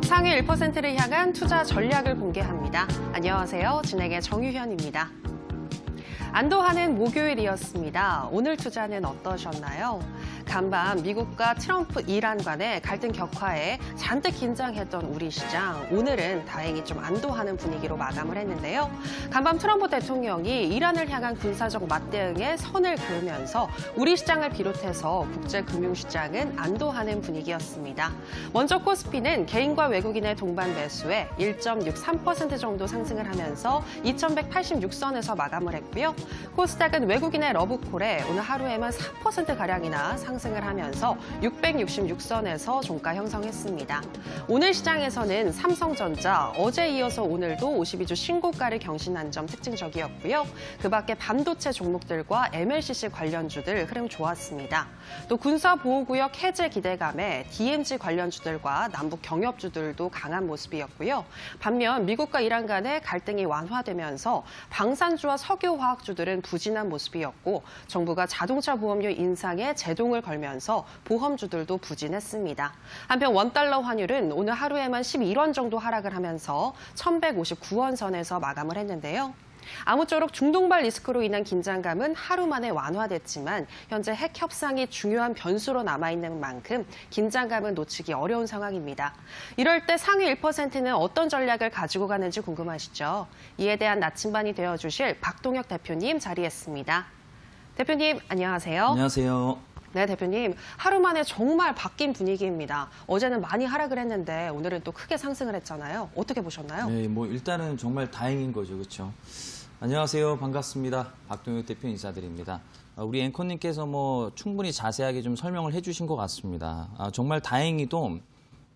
상위 1%를 향한 투자 전략을 공개합니다. 안녕하세요. 진행의 정유현입니다. 안도하는 목요일이었습니다. 오늘 투자는 어떠셨나요? 간밤 미국과 트럼프 이란 간의 갈등 격화에 잔뜩 긴장했던 우리 시장, 오늘은 다행히 좀 안도하는 분위기로 마감을 했는데요. 간밤 트럼프 대통령이 이란을 향한 군사적 맞대응에 선을 그으면서 우리 시장을 비롯해서 국제 금융시장은 안도하는 분위기였습니다. 먼저 코스피는 개인과 외국인의 동반 매수에 1.63% 정도 상승을 하면서 2186선에서 마감을 했고요. 코스닥은 외국인의 러브콜에 오늘 하루에만 4%가량이나 상승을 하면서 666선에서 종가 형성했습니다. 오늘 시장에서는 삼성전자, 어제 이어서 오늘도 52주 신고가를 경신한 점 특징적이었고요. 그 밖에 반도체 종목들과 MLCC 관련주들 흐름 좋았습니다. 또 군사보호구역 해제 기대감에 DMZ 관련주들과 남북 경협주들도 강한 모습이었고요. 반면 미국과 이란 간의 갈등이 완화되면서 방산주와 석유화학주들은 부진한 모습이었고 정부가 자동차 보험료 인상에 제동을 걸면서 보험주들도 부진했습니다. 한편 원달러 환율은 오늘 하루에만 11원 정도 하락을 하면서 1159원 선에서 마감을 했는데요. 아무쪼록 중동발 리스크로 인한 긴장감은 하루 만에 완화됐지만 현재 핵 협상이 중요한 변수로 남아있는 만큼 긴장감은 놓치기 어려운 상황입니다. 이럴 때 상위 1%는 어떤 전략을 가지고 가는지 궁금하시죠? 이에 대한 나침반이 되어주실 박동혁 대표님 자리했습니다. 대표님 안녕하세요. 안녕하세요. 네, 대표님. 하루 만에 정말 바뀐 분위기입니다. 어제는 많이 하락을 했는데 오늘은 또 크게 상승을 했잖아요. 어떻게 보셨나요? 네, 일단은 정말 다행인 거죠, 그렇죠? 안녕하세요, 반갑습니다. 박동혁 대표 인사드립니다. 우리 앵커님께서 충분히 자세하게 좀 설명을 해주신 것 같습니다. 정말 다행히도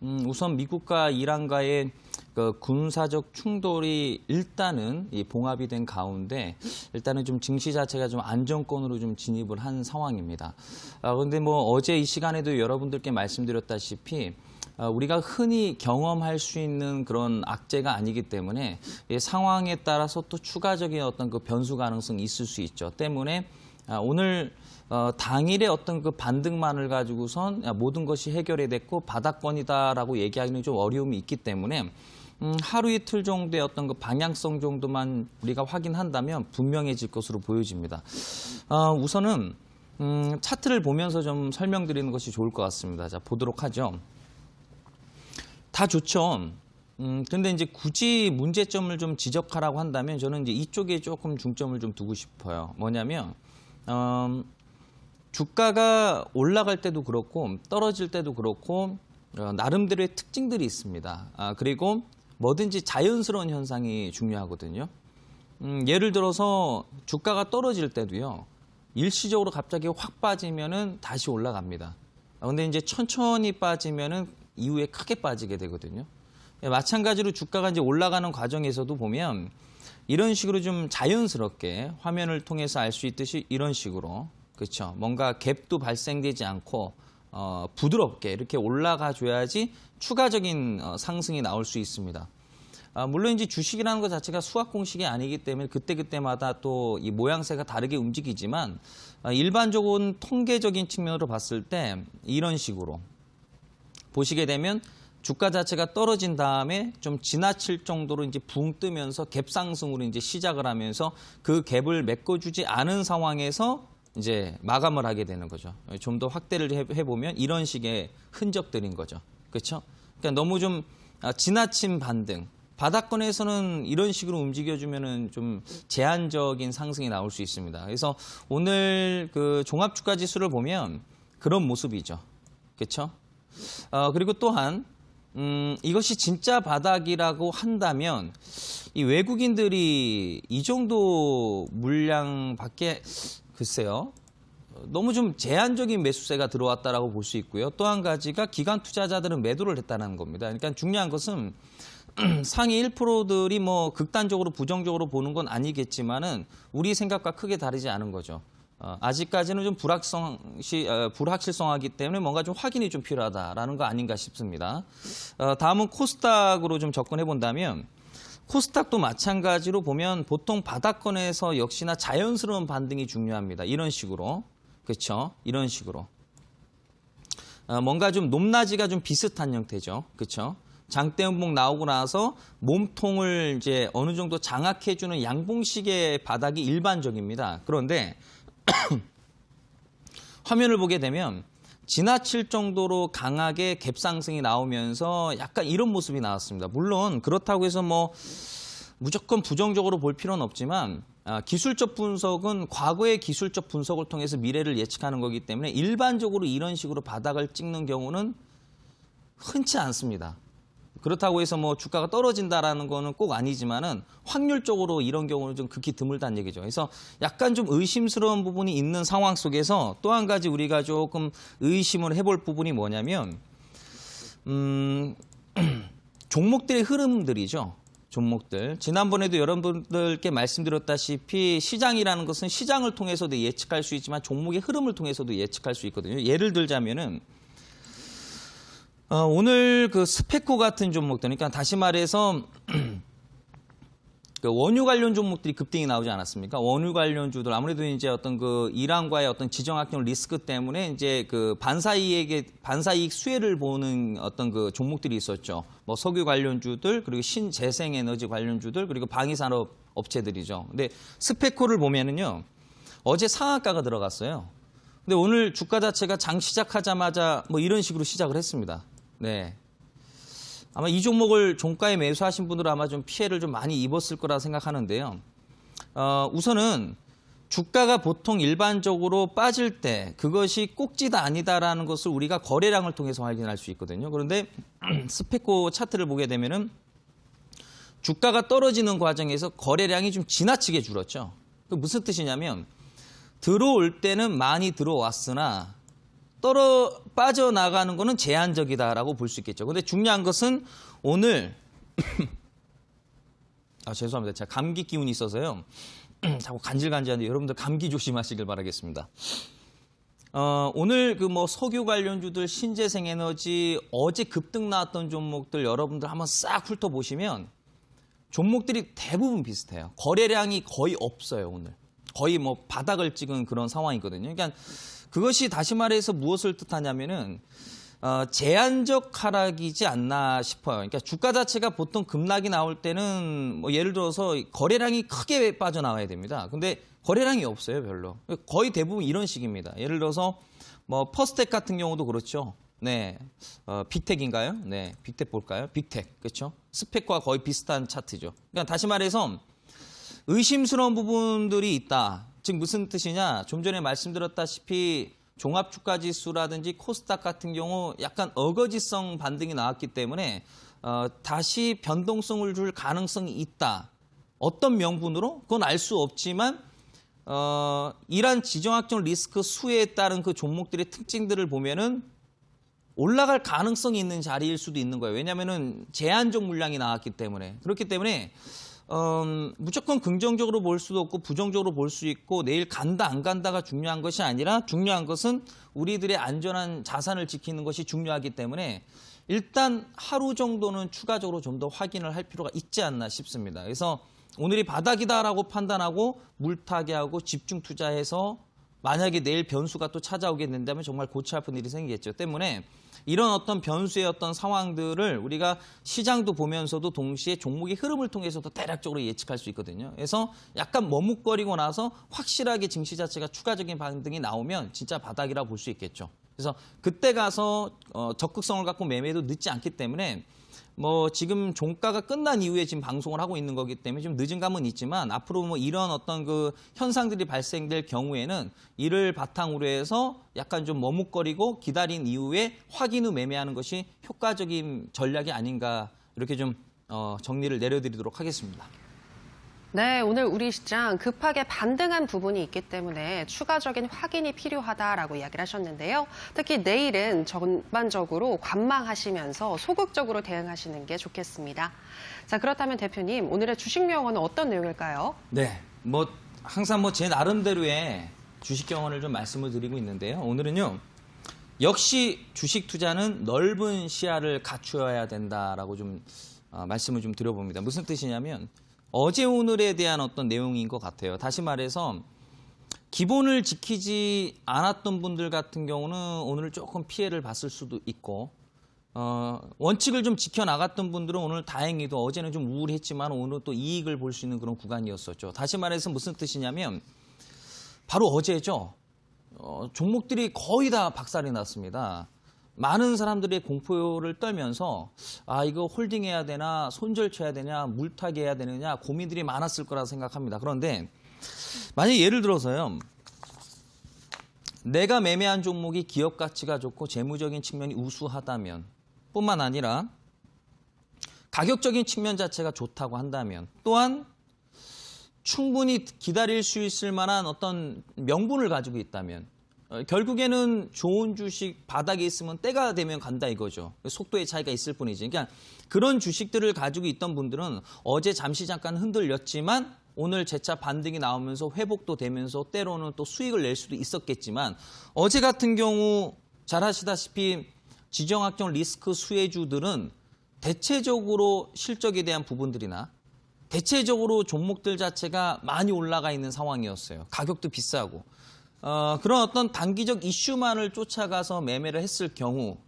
우선 미국과 이란과의 그 군사적 충돌이 일단은 봉합이 된 가운데 일단은 좀 증시 자체가 좀 안정권으로 좀 진입을 한 상황입니다. 그런데 어제 이 시간에도 여러분들께 말씀드렸다시피 우리가 흔히 경험할 수 있는 그런 악재가 아니기 때문에 상황에 따라서 또 추가적인 어떤 그 변수 가능성이 있을 수 있죠. 때문에 오늘 당일의 어떤 그 반등만을 가지고선 모든 것이 해결이 됐고 바닥권이다라고 얘기하기는 좀 어려움이 있기 때문에 하루 이틀 정도의 어떤 그 방향성 정도만 우리가 확인한다면 분명해질 것으로 보여집니다. 우선은 차트를 보면서 좀 설명드리는 것이 좋을 것 같습니다. 자, 보도록 하죠. 다 좋죠. 근데 이제 굳이 문제점을 좀 지적하라고 한다면 저는 이제 이쪽에 조금 중점을 좀 두고 싶어요. 뭐냐면 주가가 올라갈 때도 그렇고 떨어질 때도 그렇고 나름대로의 특징들이 있습니다. 그리고 뭐든지 자연스러운 현상이 중요하거든요. 예를 들어서 주가가 떨어질 때도요. 일시적으로 갑자기 확 빠지면은 다시 올라갑니다. 근데 이제 천천히 빠지면은 이후에 크게 빠지게 되거든요. 마찬가지로 주가가 이제 올라가는 과정에서도 보면 이런 식으로 좀 자연스럽게 화면을 통해서 알 수 있듯이 이런 식으로 그렇죠. 뭔가 갭도 발생되지 않고 부드럽게 이렇게 올라가 줘야지 추가적인 상승이 나올 수 있습니다. 물론 이제 주식이라는 것 자체가 수학 공식이 아니기 때문에 그때그때마다 또 이 모양새가 다르게 움직이지만 일반적인 통계적인 측면으로 봤을 때 이런 식으로 보시게 되면 주가 자체가 떨어진 다음에 좀 지나칠 정도로 이제 붕 뜨면서 갭 상승으로 이제 시작을 하면서 그 갭을 메꿔주지 않은 상황에서 이제 마감을 하게 되는 거죠. 좀 더 확대를 해보면 이런 식의 흔적들인 거죠. 그렇죠? 그러니까 너무 좀 지나친 반등. 바닥권에서는 이런 식으로 움직여주면은 좀 제한적인 상승이 나올 수 있습니다. 그래서 오늘 그 종합주가지수를 보면 그런 모습이죠. 그렇죠? 그리고 또한 이것이 진짜 바닥이라고 한다면 이 외국인들이 이 정도 물량밖에 글쎄요. 너무 좀 제한적인 매수세가 들어왔다라고 볼 수 있고요. 또 한 가지가 기관 투자자들은 매도를 했다는 겁니다. 그러니까 중요한 것은 상위 1%들이 극단적으로 부정적으로 보는 건 아니겠지만은 우리 생각과 크게 다르지 않은 거죠. 아직까지는 좀 불확실성하기 때문에 뭔가 좀 확인이 좀 필요하다라는 거 아닌가 싶습니다. 다음은 코스닥으로 좀 접근해 본다면 코스닥도 마찬가지로 보면 보통 바닥권에서 역시나 자연스러운 반등이 중요합니다. 이런 식으로. 그렇죠? 이런 식으로. 뭔가 좀 높낮이가 좀 비슷한 형태죠. 그렇죠? 장대음봉 나오고 나서 몸통을 이제 어느 정도 장악해주는 양봉식의 바닥이 일반적입니다. 그런데 화면을 보게 되면 지나칠 정도로 강하게 갭 상승이 나오면서 약간 이런 모습이 나왔습니다. 물론 그렇다고 해서 뭐 무조건 부정적으로 볼 필요는 없지만 기술적 분석은 과거의 기술적 분석을 통해서 미래를 예측하는 거기 때문에 일반적으로 이런 식으로 바닥을 찍는 경우는 흔치 않습니다. 그렇다고 해서 뭐 주가가 떨어진다라는 거는 꼭 아니지만은 확률적으로 이런 경우는 좀 극히 드물다는 얘기죠. 그래서 약간 좀 의심스러운 부분이 있는 상황 속에서 또 한 가지 우리가 조금 의심을 해볼 부분이 뭐냐면 종목들의 흐름들이죠. 종목들. 지난번에도 여러분들께 말씀드렸다시피 시장이라는 것은 시장을 통해서도 예측할 수 있지만 종목의 흐름을 통해서도 예측할 수 있거든요. 예를 들자면은 오늘 그 스페코 같은 종목들, 그러니까 다시 말해서 그 원유 관련 종목들이 급등이 나오지 않았습니까? 원유 관련주들 아무래도 이제 어떤 그 이란과의 어떤 지정학적 리스크 때문에 이제 그 반사이익 수혜를 보는 어떤 그 종목들이 있었죠. 뭐 석유 관련주들 그리고 신재생에너지 관련주들 그리고 방위산업 업체들이죠. 근데 스페코를 보면은요 어제 상한가가 들어갔어요. 근데 오늘 주가 자체가 장 시작하자마자 뭐 이런 식으로 시작을 했습니다. 네. 아마 이 종목을 종가에 매수하신 분들은 아마 좀 피해를 좀 많이 입었을 거라 생각하는데요. 우선은 주가가 보통 일반적으로 빠질 때 그것이 꼭지다 아니다라는 것을 우리가 거래량을 통해서 확인할 수 있거든요. 그런데 스페코 차트를 보게 되면은 주가가 떨어지는 과정에서 거래량이 좀 지나치게 줄었죠. 그 무슨 뜻이냐면 들어올 때는 많이 들어왔으나 빠져나가는 거는 제한적이다라고 볼 수 있겠죠. 근데 중요한 것은 오늘 죄송합니다. 제가 감기 기운이 있어서요. 자꾸 간질간질한데 여러분들 감기 조심하시길 바라겠습니다. 오늘 그 뭐 석유 관련주들 신재생에너지 어제 급등 나왔던 종목들 여러분들 한번 싹 훑어보시면 종목들이 대부분 비슷해요. 거래량이 거의 없어요, 오늘. 거의 뭐 바닥을 찍은 그런 상황이거든요. 그러니까 그것이 다시 말해서 무엇을 뜻하냐면은 제한적 하락이지 않나 싶어요. 그러니까 주가 자체가 보통 급락이 나올 때는 뭐 예를 들어서 거래량이 크게 빠져나와야 됩니다. 근데 거래량이 없어요, 별로. 거의 대부분 이런 식입니다. 예를 들어서 뭐 퍼스텍 같은 경우도 그렇죠. 네, 빅텍인가요? 네, 빅텍 볼까요? 빅텍, 그렇죠? 스펙과 거의 비슷한 차트죠. 그러니까 다시 말해서 의심스러운 부분들이 있다. 즉 무슨 뜻이냐? 좀 전에 말씀드렸다시피 종합주가지수라든지 코스닥 같은 경우 약간 어거지성 반등이 나왔기 때문에 다시 변동성을 줄 가능성이 있다. 어떤 명분으로? 그건 알 수 없지만 이러한 지정학적 리스크 수혜에 따른 그 종목들의 특징들을 보면은 올라갈 가능성이 있는 자리일 수도 있는 거예요. 왜냐하면은 제한적 물량이 나왔기 때문에. 그렇기 때문에 무조건 긍정적으로 볼 수도 없고 부정적으로 볼 수 있고 내일 간다 안 간다가 중요한 것이 아니라 중요한 것은 우리들의 안전한 자산을 지키는 것이 중요하기 때문에 일단 하루 정도는 추가적으로 좀 더 확인을 할 필요가 있지 않나 싶습니다. 그래서 오늘이 바닥이다라고 판단하고 물타기 하고 집중 투자해서 만약에 내일 변수가 또 찾아오게 된다면 정말 골치 아픈 일이 생기겠죠. 때문에 이런 어떤 변수의 어떤 상황들을 우리가 시장도 보면서도 동시에 종목의 흐름을 통해서도 대략적으로 예측할 수 있거든요. 그래서 약간 머뭇거리고 나서 확실하게 증시 자체가 추가적인 반등이 나오면 진짜 바닥이라고 볼 수 있겠죠. 그래서 그때 가서 적극성을 갖고 매매도 늦지 않기 때문에 뭐 지금 종가가 끝난 이후에 지금 방송을 하고 있는 거기 때문에 좀 늦은 감은 있지만 앞으로 뭐 이런 어떤 그 현상들이 발생될 경우에는 이를 바탕으로 해서 약간 좀 머뭇거리고 기다린 이후에 확인 후 매매하는 것이 효과적인 전략이 아닌가 이렇게 좀 정리를 내려드리도록 하겠습니다. 네, 오늘 우리 시장 급하게 반등한 부분이 있기 때문에 추가적인 확인이 필요하다라고 이야기를 하셨는데요. 특히 내일은 전반적으로 관망하시면서 소극적으로 대응하시는 게 좋겠습니다. 자, 그렇다면 대표님, 오늘의 주식 명언은 어떤 내용일까요? 네, 뭐 항상 뭐 제 나름대로의 주식 경험을 좀 말씀을 드리고 있는데요. 오늘은요. 역시 주식 투자는 넓은 시야를 갖추어야 된다라고 좀 말씀을 좀 드려봅니다. 무슨 뜻이냐면 어제 오늘에 대한 어떤 내용인 것 같아요. 다시 말해서 기본을 지키지 않았던 분들 같은 경우는 오늘 조금 피해를 봤을 수도 있고 원칙을 좀 지켜나갔던 분들은 오늘 다행히도 어제는 좀 우울했지만 오늘 또 이익을 볼 수 있는 그런 구간이었었죠. 다시 말해서 무슨 뜻이냐면 바로 어제죠. 종목들이 거의 다 박살이 났습니다. 많은 사람들이 공포를 떨면서 이거 홀딩해야 되나 손절쳐야 되냐 물타기 해야 되느냐 고민들이 많았을 거라 생각합니다. 그런데 만약에 예를 들어서요. 내가 매매한 종목이 기업 가치가 좋고 재무적인 측면이 우수하다면 뿐만 아니라 가격적인 측면 자체가 좋다고 한다면 또한 충분히 기다릴 수 있을 만한 어떤 명분을 가지고 있다면 결국에는 좋은 주식 바닥에 있으면 때가 되면 간다 이거죠. 속도의 차이가 있을 뿐이지. 그러니까 그런 주식들을 가지고 있던 분들은 어제 잠시 잠깐 흔들렸지만 오늘 재차 반등이 나오면서 회복도 되면서 때로는 또 수익을 낼 수도 있었겠지만 어제 같은 경우 잘 아시다시피 지정학적 리스크 수혜주들은 대체적으로 실적에 대한 부분들이나 대체적으로 종목들 자체가 많이 올라가 있는 상황이었어요. 가격도 비싸고. 그런 어떤 단기적 이슈만을 쫓아가서 매매를 했을 경우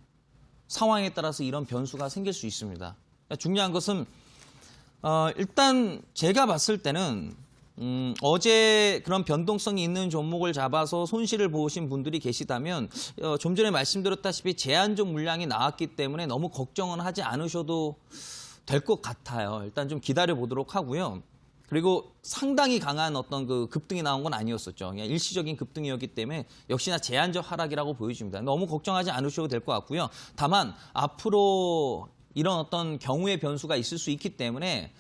상황에 따라서 이런 변수가 생길 수 있습니다. 중요한 것은 일단 제가 봤을 때는 어제 그런 변동성이 있는 종목을 잡아서 손실을 보신 분들이 계시다면 좀 전에 말씀드렸다시피 제한적 물량이 나왔기 때문에 너무 걱정은 하지 않으셔도 될 것 같아요. 일단 좀 기다려 보도록 하고요. 그리고 상당히 강한 어떤 그 급등이 나온 건 아니었었죠. 그냥 일시적인 급등이었기 때문에 역시나 제한적 하락이라고 보여집니다. 너무 걱정하지 않으셔도 될 것 같고요. 다만 앞으로 이런 어떤 경우의 변수가 있을 수 있기 때문에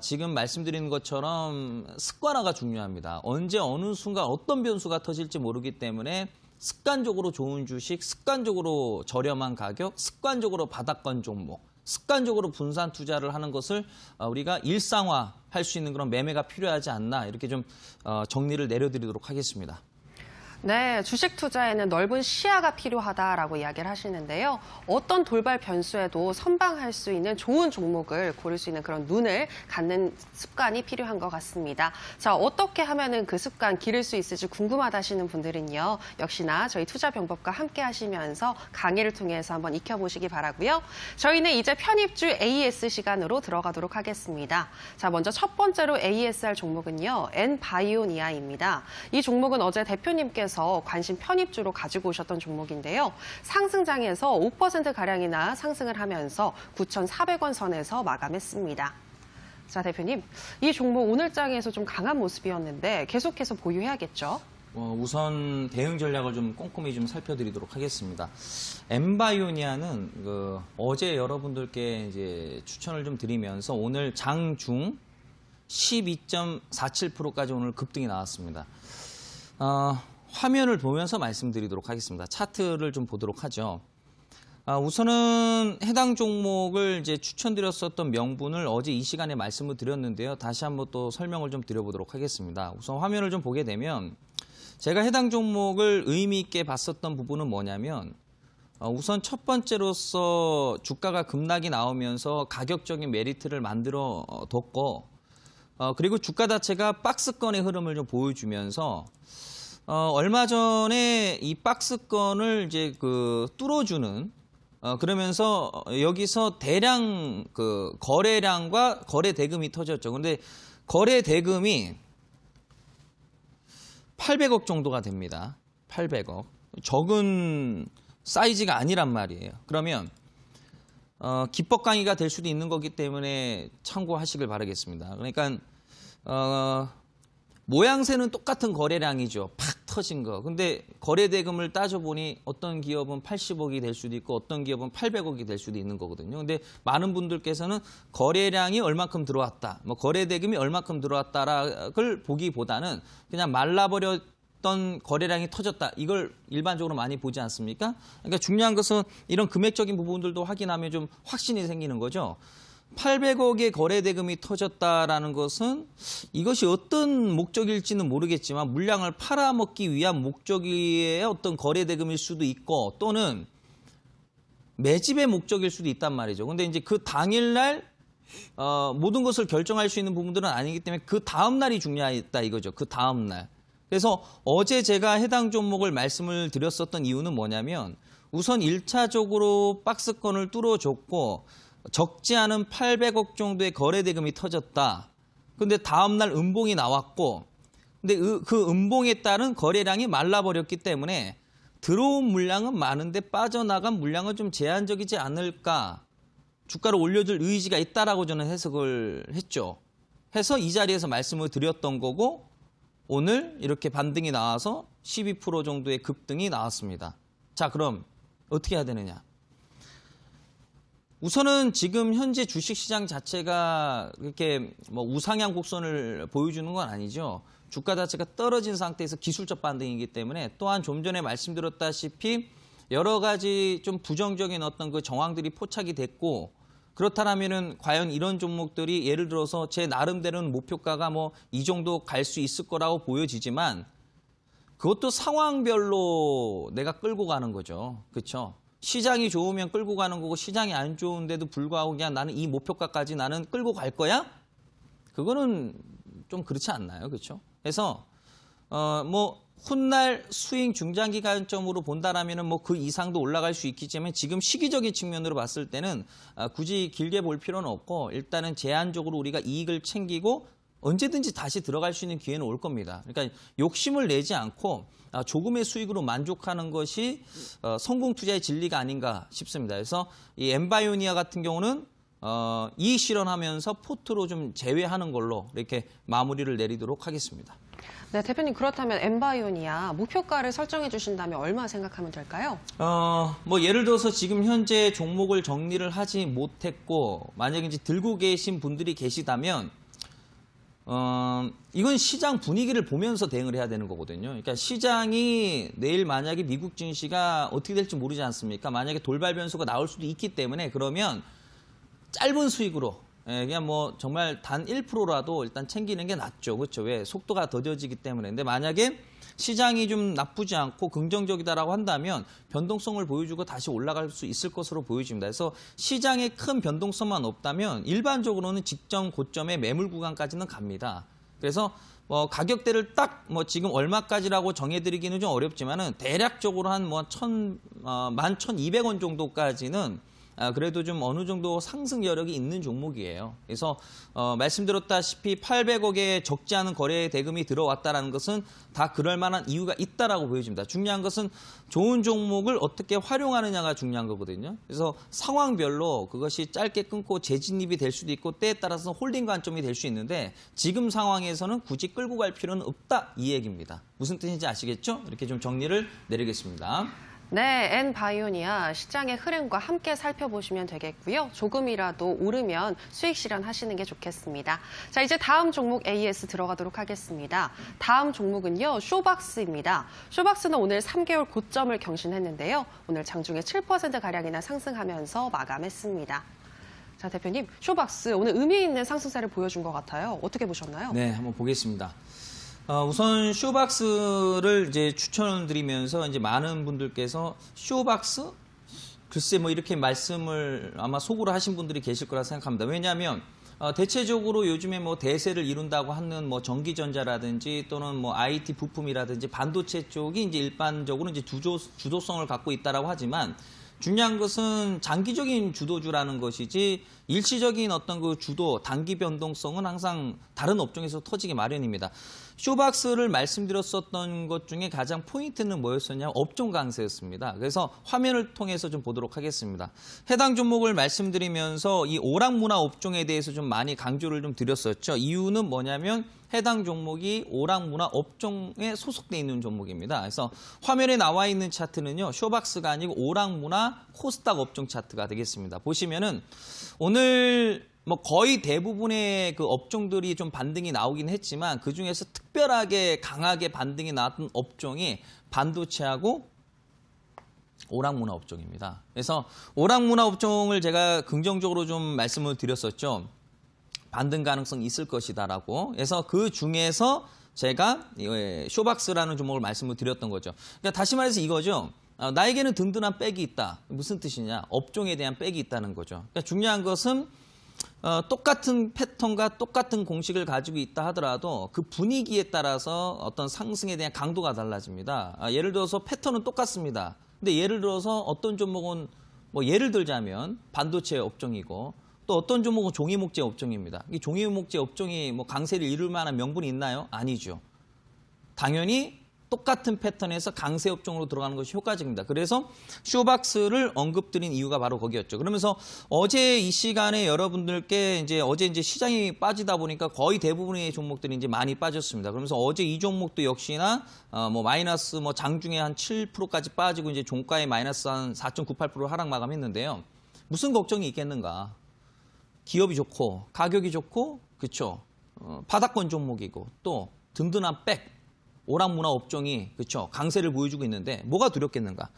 지금 말씀드리는 것처럼 습관화가 중요합니다. 언제 어느 순간 어떤 변수가 터질지 모르기 때문에 습관적으로 좋은 주식, 습관적으로 저렴한 가격, 습관적으로 바닥권 종목, 습관적으로 분산 투자를 하는 것을 우리가 일상화할 수 있는 그런 매매가 필요하지 않나 이렇게 좀 정리를 내려드리도록 하겠습니다. 네, 주식 투자에는 넓은 시야가 필요하다라고 이야기를 하시는데요. 어떤 돌발 변수에도 선방할 수 있는 좋은 종목을 고를 수 있는 그런 눈을 갖는 습관이 필요한 것 같습니다. 자, 어떻게 하면은 그 습관 기를 수 있을지 궁금하다 하시는 분들은요. 역시나 저희 투자병법과 함께 하시면서 강의를 통해서 한번 익혀보시기 바라고요. 저희는 이제 편입주 AES 시간으로 들어가도록 하겠습니다. 자, 먼저 첫 번째로 AESR 종목은요. N바이오니아입니다. 이 종목은 어제 대표님께서 관심 편입주로 가지고 오셨던 종목인데요. 상승장에서 5%가량이나 상승을 하면서 9,400원 선에서 마감했습니다. 자, 대표님, 이 종목 오늘장에서 좀 강한 모습이었는데 계속해서 보유해야겠죠? 우선 대응 전략을 좀 꼼꼼히 좀 살펴드리도록 하겠습니다. 엠바이오니아는 어제 여러분들께 이제 추천을 좀 드리면서 오늘 장중 12.47%까지 오늘 급등이 나왔습니다. 화면을 보면서 말씀드리도록 하겠습니다. 차트를 좀 보도록 하죠. 우선은 해당 종목을 이제 추천드렸었던 명분을 어제 이 시간에 말씀을 드렸는데요. 다시 한번 또 설명을 좀 드려보도록 하겠습니다. 우선 화면을 좀 보게 되면 제가 해당 종목을 의미 있게 봤었던 부분은 뭐냐면 우선 첫 번째로서 주가가 급락이 나오면서 가격적인 메리트를 만들어 뒀고 그리고 주가 자체가 박스권의 흐름을 좀 보여주면서 얼마 전에 이 박스권을 이제 뚫어주는 그러면서 여기서 대량 거래량과 거래 대금이 터졌죠. 근데 거래 대금이 800억 정도가 됩니다. 800억. 적은 사이즈가 아니란 말이에요. 그러면 기법 강의가 될 수도 있는 거기 때문에 참고하시길 바라겠습니다. 그러니까 모양새는 똑같은 거래량이죠. 팍 터진 거. 근데 거래 대금을 따져보니 어떤 기업은 80억이 될 수도 있고 어떤 기업은 800억이 될 수도 있는 거거든요. 근데 많은 분들께서는 거래량이 얼마큼 들어왔다, 거래 대금이 얼마큼 들어왔다를 보기보다는 그냥 말라버렸던 거래량이 터졌다. 이걸 일반적으로 많이 보지 않습니까? 그러니까 중요한 것은 이런 금액적인 부분들도 확인하면 좀 확신이 생기는 거죠. 800억의 거래 대금이 터졌다라는 것은 이것이 어떤 목적일지는 모르겠지만 물량을 팔아먹기 위한 목적의 어떤 거래 대금일 수도 있고 또는 매집의 목적일 수도 있단 말이죠. 근데 이제 그 당일날 모든 것을 결정할 수 있는 부분들은 아니기 때문에 그 다음 날이 중요하다 이거죠. 그 다음 날. 그래서 어제 제가 해당 종목을 말씀을 드렸었던 이유는 뭐냐면 우선 1차적으로 박스권을 뚫어줬고 적지 않은 800억 정도의 거래 대금이 터졌다. 근데 다음 날 음봉이 나왔고 근데 그 음봉에 따른 거래량이 말라버렸기 때문에 들어온 물량은 많은데 빠져나간 물량은 좀 제한적이지 않을까. 주가를 올려줄 의지가 있다라고 저는 해석을 했죠. 해서 이 자리에서 말씀을 드렸던 거고 오늘 이렇게 반등이 나와서 12% 정도의 급등이 나왔습니다. 자, 그럼 어떻게 해야 되느냐? 우선은 지금 현재 주식시장 자체가 이렇게 뭐 우상향 곡선을 보여주는 건 아니죠. 주가 자체가 떨어진 상태에서 기술적 반등이기 때문에 또한 좀 전에 말씀드렸다시피 여러 가지 좀 부정적인 어떤 그 정황들이 포착이 됐고 그렇다면은 과연 이런 종목들이 예를 들어서 제 나름대로는 목표가가 뭐 이 정도 갈 수 있을 거라고 보여지지만 그것도 상황별로 내가 끌고 가는 거죠. 그렇죠? 시장이 좋으면 끌고 가는 거고 시장이 안 좋은데도 불구하고 그냥 나는 이 목표가까지 나는 끌고 갈 거야? 그거는 좀 그렇지 않나요? 그렇죠? 그래서 뭐 훗날 스윙 중장기간점으로 본다라면은 뭐 그 이상도 올라갈 수 있겠지만 지금 시기적인 측면으로 봤을 때는 굳이 길게 볼 필요는 없고 일단은 제한적으로 우리가 이익을 챙기고 언제든지 다시 들어갈 수 있는 기회는 올 겁니다. 그러니까 욕심을 내지 않고 조금의 수익으로 만족하는 것이 성공 투자의 진리가 아닌가 싶습니다. 그래서 이 엠바이오니아 같은 경우는 이익 실현하면서 포트로 좀 제외하는 걸로 이렇게 마무리를 내리도록 하겠습니다. 네, 대표님 그렇다면 엠바이오니아 목표가를 설정해 주신다면 얼마 생각하면 될까요? 뭐 예를 들어서 지금 현재 종목을 정리를 하지 못했고 만약에 이제 들고 계신 분들이 계시다면 이건 시장 분위기를 보면서 대응을 해야 되는 거거든요. 그러니까 시장이 내일 만약에 미국 증시가 어떻게 될지 모르지 않습니까? 만약에 돌발 변수가 나올 수도 있기 때문에 그러면 짧은 수익으로 그냥 뭐 정말 단 1%라도 일단 챙기는 게 낫죠. 그렇죠? 왜? 속도가 더뎌지기 때문에. 근데 만약에 시장이 좀 나쁘지 않고 긍정적이다라고 한다면 변동성을 보여주고 다시 올라갈 수 있을 것으로 보여집니다. 그래서 시장에 큰 변동성만 없다면 일반적으로는 직전 고점의 매물 구간까지는 갑니다. 그래서 뭐 가격대를 딱 뭐 지금 얼마까지라고 정해드리기는 좀 어렵지만은 대략적으로 한 뭐 11,200원 정도까지는 그래도 좀 어느 정도 상승 여력이 있는 종목이에요. 그래서 말씀드렸다시피 800억의 적지 않은 거래 대금이 들어왔다는 것은 다 그럴 만한 이유가 있다라고 보여집니다. 중요한 것은 좋은 종목을 어떻게 활용하느냐가 중요한 거거든요. 그래서 상황별로 그것이 짧게 끊고 재진입이 될 수도 있고 때에 따라서 홀딩 관점이 될 수 있는데 지금 상황에서는 굳이 끌고 갈 필요는 없다 이 얘기입니다. 무슨 뜻인지 아시겠죠? 이렇게 좀 정리를 내리겠습니다. 네, 엔바이오니아 시장의 흐름과 함께 살펴보시면 되겠고요. 조금이라도 오르면 수익 실현하시는 게 좋겠습니다. 자, 이제 다음 종목 AS 들어가도록 하겠습니다. 다음 종목은요, 쇼박스입니다. 쇼박스는 오늘 3개월 고점을 경신했는데요. 오늘 장중에 7%가량이나 상승하면서 마감했습니다. 자, 대표님, 쇼박스 오늘 의미 있는 상승세를 보여준 것 같아요. 어떻게 보셨나요? 네, 한번 보겠습니다. 우선 쇼박스를 이제 추천드리면서 이제 많은 분들께서 쇼박스? 글쎄 뭐 이렇게 말씀을 아마 속으로 하신 분들이 계실 거라 생각합니다. 왜냐하면 대체적으로 요즘에 뭐 대세를 이룬다고 하는 뭐 전기전자라든지 또는 뭐 IT 부품이라든지 반도체 쪽이 이제 일반적으로 이제 주도성을 갖고 있다라고 하지만 중요한 것은 장기적인 주도주라는 것이지 일시적인 어떤 그 주도, 단기 변동성은 항상 다른 업종에서 터지기 마련입니다. 쇼박스를 말씀드렸었던 것 중에 가장 포인트는 뭐였었냐면 업종 강세였습니다. 그래서 화면을 통해서 좀 보도록 하겠습니다. 해당 종목을 말씀드리면서 이 오락문화 업종에 대해서 좀 많이 강조를 좀 드렸었죠. 이유는 뭐냐면 해당 종목이 오락문화 업종에 소속돼 있는 종목입니다. 그래서 화면에 나와 있는 차트는요, 쇼박스가 아니고 오락문화 코스닥 업종 차트가 되겠습니다. 보시면은 오늘 뭐 거의 대부분의 그 업종들이 좀 반등이 나오긴 했지만 그 중에서 특별하게 강하게 반등이 나왔던 업종이 반도체하고 오락문화 업종입니다. 그래서 오락문화 업종을 제가 긍정적으로 좀 말씀을 드렸었죠. 반등 가능성이 있을 것이다라고. 그래서 그 중에서 제가 쇼박스라는 종목을 말씀을 드렸던 거죠. 그러니까 다시 말해서 이거죠. 나에게는 든든한 백이 있다. 무슨 뜻이냐? 업종에 대한 백이 있다는 거죠. 그러니까 중요한 것은 똑같은 패턴과 똑같은 공식을 가지고 있다 하더라도 그 분위기에 따라서 어떤 상승에 대한 강도가 달라집니다. 예를 들어서 패턴은 똑같습니다. 근데 예를 들어서 어떤 종목은 뭐 예를 들자면 반도체 업종이고 또 어떤 종목은 종이목재 업종입니다. 이 종이목재 업종이 뭐 강세를 이룰 만한 명분이 있나요? 아니죠. 당연히 똑같은 패턴에서 강세 업종으로 들어가는 것이 효과적입니다. 그래서 쇼박스를 언급드린 이유가 바로 거기였죠. 그러면서 어제 이 시간에 여러분들께 어제 시장이 빠지다 보니까 거의 대부분의 종목들이 이제 많이 빠졌습니다. 그러면서 어제 이 종목도 역시나 뭐 마이너스 뭐 장중에 한 7%까지 빠지고 이제 종가에 마이너스 한 4.98% 하락 마감했는데요. 무슨 걱정이 있겠는가? 기업이 좋고 가격이 좋고 그렇죠. 바닥권 종목이고 또 든든한 백 오락문화 업종이 그렇죠. 강세를 보여주고 있는데 뭐가 두렵겠는가?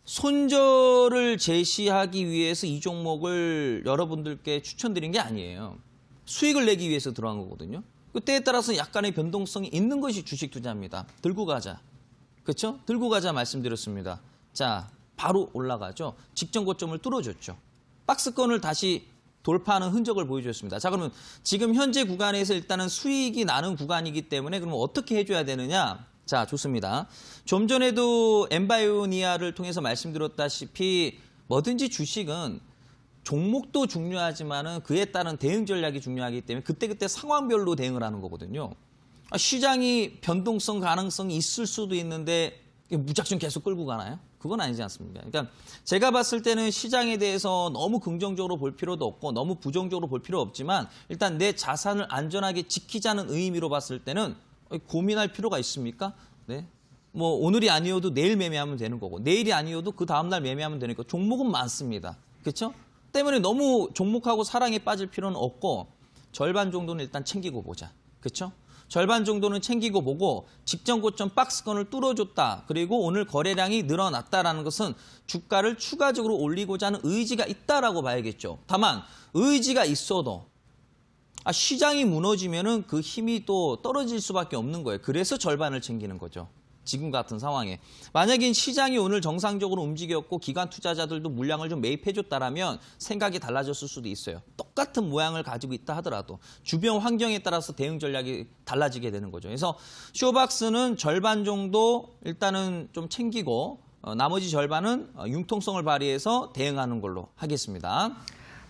손절을 제시하기 위해서 이 종목을 여러분들께 추천드린 게 아니에요. 수익을 내기 위해서 들어간 거거든요. 그때에 따라서 약간의 변동성이 있는 것이 주식 투자입니다. 들고 가자. 그렇죠? 들고 가자 말씀드렸습니다. 자, 바로 올라가죠. 직전 고점을 뚫어줬죠. 박스권을 다시 돌파하는 흔적을 보여줬습니다. 자, 그러면 지금 현재 구간에서 일단은 수익이 나는 구간이기 때문에 그러면 어떻게 해줘야 되느냐? 자, 좋습니다. 좀 전에도 엠바이오니아를 통해서 말씀드렸다시피 뭐든지 주식은 종목도 중요하지만은 그에 따른 대응 전략이 중요하기 때문에 그때그때 상황별로 대응을 하는 거거든요. 시장이 변동성 가능성이 있을 수도 있는데 무작정 계속 끌고 가나요? 그건 아니지 않습니까? 그러니까 제가 봤을 때는 시장에 대해서 너무 긍정적으로 볼 필요도 없고 너무 부정적으로 볼 필요 없지만 일단 내 자산을 안전하게 지키자는 의미로 봤을 때는 고민할 필요가 있습니까? 네. 뭐 오늘이 아니어도 내일 매매하면 되는 거고 내일이 아니어도 그 다음날 매매하면 되니까 종목은 많습니다. 그렇죠? 때문에 너무 종목하고 사랑에 빠질 필요는 없고 절반 정도는 일단 챙기고 보자. 그렇죠? 절반 정도는 챙기고 보고 직전 고점 박스권을 뚫어줬다. 그리고 오늘 거래량이 늘어났다라는 것은 주가를 추가적으로 올리고자 하는 의지가 있다라고 봐야겠죠. 다만 의지가 있어도 시장이 무너지면은 그 힘이 또 떨어질 수밖에 없는 거예요. 그래서 절반을 챙기는 거죠. 지금 같은 상황에. 만약에 시장이 오늘 정상적으로 움직였고 기관 투자자들도 물량을 좀 매입해줬다라면 생각이 달라졌을 수도 있어요. 똑같은 모양을 가지고 있다 하더라도 주변 환경에 따라서 대응 전략이 달라지게 되는 거죠. 그래서 쇼박스는 절반 정도 일단은 좀 챙기고 나머지 절반은 융통성을 발휘해서 대응하는 걸로 하겠습니다.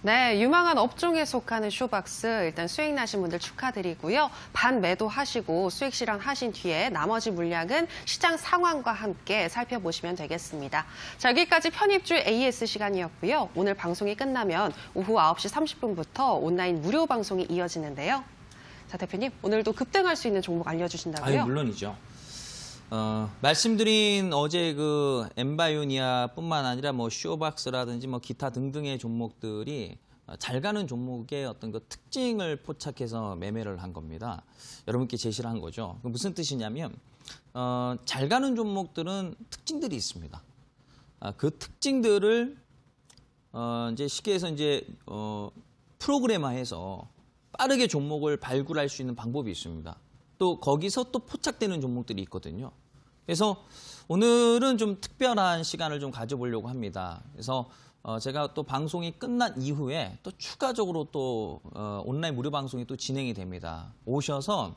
네, 유망한 업종에 속하는 쇼박스 일단 수익 나신 분들 축하드리고요. 반매도 하시고 수익 실현하신 뒤에 나머지 물량은 시장 상황과 함께 살펴보시면 되겠습니다. 자, 여기까지 편입주 AS 시간이었고요. 오늘 방송이 끝나면 오후 9시 30분부터 온라인 무료 방송이 이어지는데요. 자, 대표님, 오늘도 급등할 수 있는 종목 알려주신다고요? 물론이죠. 말씀드린 어제 그 엠바이오니아뿐만 아니라 뭐 쇼박스라든지 뭐 기타 등등의 종목들이 잘 가는 종목의 어떤 그 특징을 포착해서 매매를 한 겁니다. 여러분께 제시를 한 거죠. 무슨 뜻이냐면 잘 가는 종목들은 특징들이 있습니다. 그 특징들을 이제 쉽게 해서 프로그래머해서 빠르게 종목을 발굴할 수 있는 방법이 있습니다. 또 거기서 또 포착되는 종목들이 있거든요. 그래서 오늘은 좀 특별한 시간을 좀 가져보려고 합니다. 그래서 제가 또 방송이 끝난 이후에 또 추가적으로 또 온라인 무료 방송이 또 진행이 됩니다. 오셔서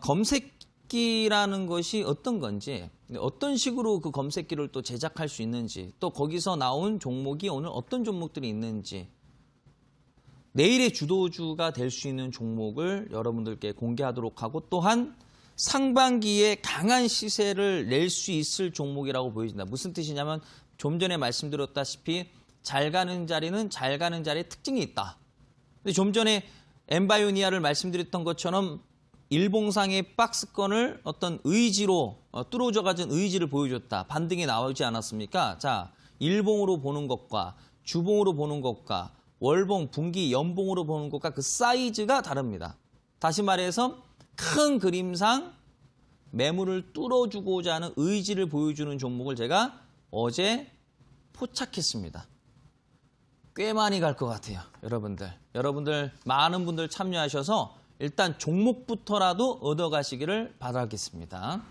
검색기라는 것이 어떤 건지, 어떤 식으로 그 검색기를 또 제작할 수 있는지, 또 거기서 나온 종목이 오늘 어떤 종목들이 있는지, 내일의 주도주가 될 수 있는 종목을 여러분들께 공개하도록 하고 또한 상반기에 강한 시세를 낼 수 있을 종목이라고 보여진다. 무슨 뜻이냐면 좀 전에 말씀드렸다시피 잘 가는 자리는 잘 가는 자리에 특징이 있다. 근데 좀 전에 엠바이오니아를 말씀드렸던 것처럼 일봉상의 박스권을 어떤 의지로 뚫어져 가진 의지를 보여줬다. 반등이 나오지 않았습니까? 자, 일봉으로 보는 것과 주봉으로 보는 것과 월봉, 분기, 연봉으로 보는 것과 그 사이즈가 다릅니다. 다시 말해서 큰 그림상 매물을 뚫어주고자 하는 의지를 보여주는 종목을 제가 어제 포착했습니다. 꽤 많이 갈 것 같아요. 여러분들 많은 분들 참여하셔서 일단 종목부터라도 얻어가시기를 바라겠습니다.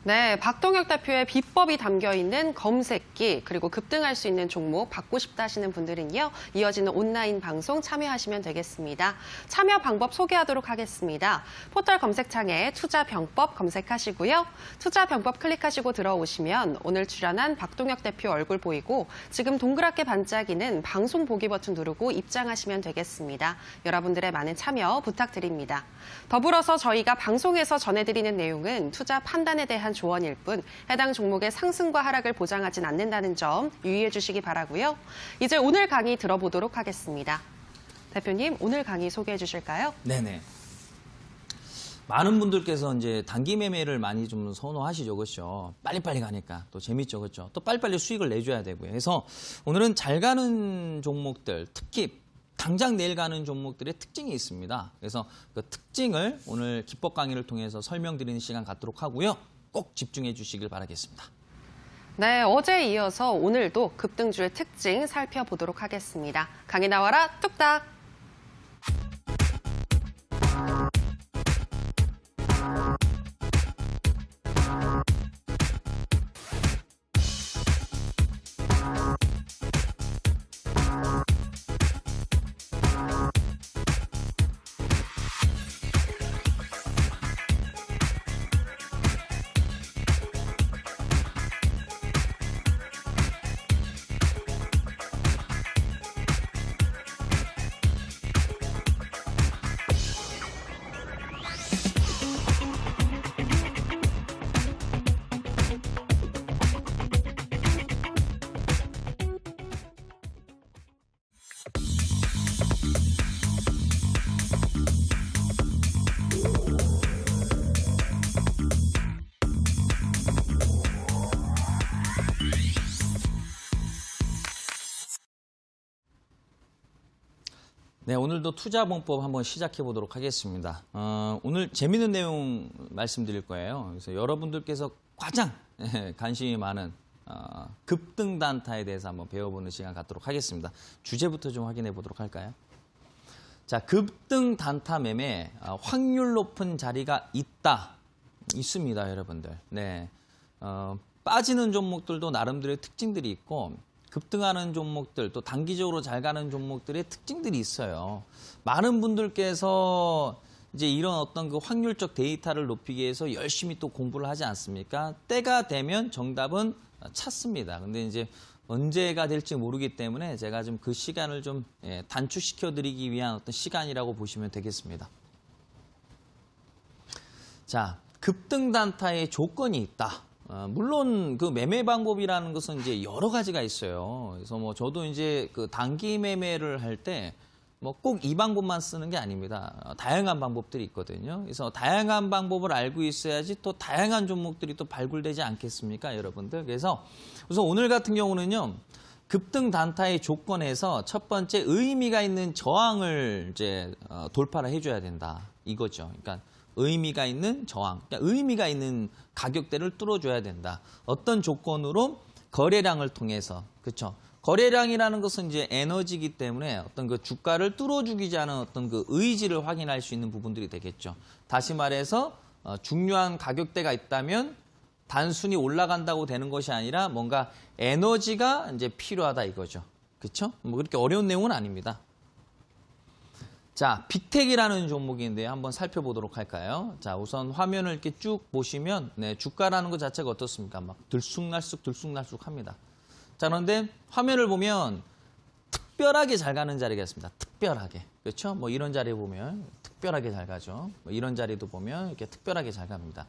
네, 박동혁 대표의 비법이 담겨 있는 검색기 그리고 급등할 수 있는 종목 받고 싶다 하시는 분들은요. 이어지는 온라인 방송 참여하시면 되겠습니다. 참여 방법 소개하도록 하겠습니다. 포털 검색창에 투자병법 검색하시고요. 투자병법 클릭하시고 들어오시면 오늘 출연한 박동혁 대표 얼굴 보이고 지금 동그랗게 반짝이는 방송 보기 버튼 누르고 입장하시면 되겠습니다. 여러분들의 많은 참여 부탁드립니다. 더불어서 저희가 방송에서 전해드리는 내용은 투자 판단에 대한 조언일 뿐 해당 종목의 상승과 하락을 보장하진 않는다는 점 유의해 주시기 바라고요. 이제 오늘 강의 들어보도록 하겠습니다. 대표님, 오늘 강의 소개해 주실까요? 네네. 많은 분들께서 이제 단기 매매를 많이 좀 선호하시죠, 그렇죠? 빨리빨리 가니까 또 재밌죠, 그렇죠? 또 빨리빨리 수익을 내줘야 되고요. 그래서 오늘은 잘 가는 종목들, 특히 당장 내일 가는 종목들의 특징이 있습니다. 그래서 그 특징을 오늘 기법 강의를 통해서 설명드리는 시간 갖도록 하고요. 꼭 집중해 주시길 바라겠습니다. 네, 어제에 이어서 오늘도 급등주의 특징 살펴보도록 하겠습니다. 강의 나와라 뚝딱! 네, 오늘도 투자봉법 한번 시작해 보도록 하겠습니다. 오늘 재밌는 내용 말씀드릴 거예요. 그래서 여러분들께서 가장 관심이 많은 급등 단타에 대해서 한번 배워보는 시간 갖도록 하겠습니다. 주제부터 좀 확인해 보도록 할까요? 자, 급등 단타 매매 확률 높은 자리가 있습니다, 여러분들. 네, 빠지는 종목들도 나름대로의 특징들이 있고. 급등하는 종목들, 또 단기적으로 잘 가는 종목들의 특징들이 있어요. 많은 분들께서 이제 이런 어떤 그 확률적 데이터를 높이기 위해서 열심히 또 공부를 하지 않습니까? 때가 되면 정답은 찾습니다. 근데 이제 언제가 될지 모르기 때문에 제가 좀 그 시간을 좀 단축시켜 드리기 위한 어떤 시간이라고 보시면 되겠습니다. 자, 급등 단타의 조건이 있다. 물론 그 매매 방법이라는 것은 이제 여러 가지가 있어요. 그래서 뭐 저도 이제 그 단기 매매를 할 때 뭐 꼭 이 방법만 쓰는 게 아닙니다. 다양한 방법들이 있거든요. 그래서 다양한 방법을 알고 있어야지 또 다양한 종목들이 또 발굴되지 않겠습니까, 여러분들? 그래서 우선 오늘 같은 경우는요. 급등 단타의 조건에서 첫 번째 의미가 있는 저항을 이제 돌파를 해줘야 된다. 이거죠. 그러니까 의미가 있는 저항, 그러니까 의미가 있는 가격대를 뚫어줘야 된다. 어떤 조건으로? 거래량을 통해서, 그렇죠? 거래량이라는 것은 이제 에너지이기 때문에 어떤 그 주가를 뚫어주기지 않은 어떤 그 의지를 확인할 수 있는 부분들이 되겠죠. 다시 말해서 중요한 가격대가 있다면 단순히 올라간다고 되는 것이 아니라 뭔가 에너지가 이제 필요하다 이거죠. 그렇죠? 뭐 그렇게 어려운 내용은 아닙니다. 자, 빅텍이라는 종목인데요. 한번 살펴보도록 할까요? 자, 우선 화면을 이렇게 쭉 보시면 주가라는 것 자체가 어떻습니까? 막 들쑥날쑥 합니다. 자, 그런데 화면을 보면 특별하게 잘 가는 자리가 있습니다. 특별하게. 그렇죠? 뭐 이런 자리 보면 특별하게 잘 가죠. 뭐 이런 자리도 보면 이렇게 특별하게 잘 갑니다.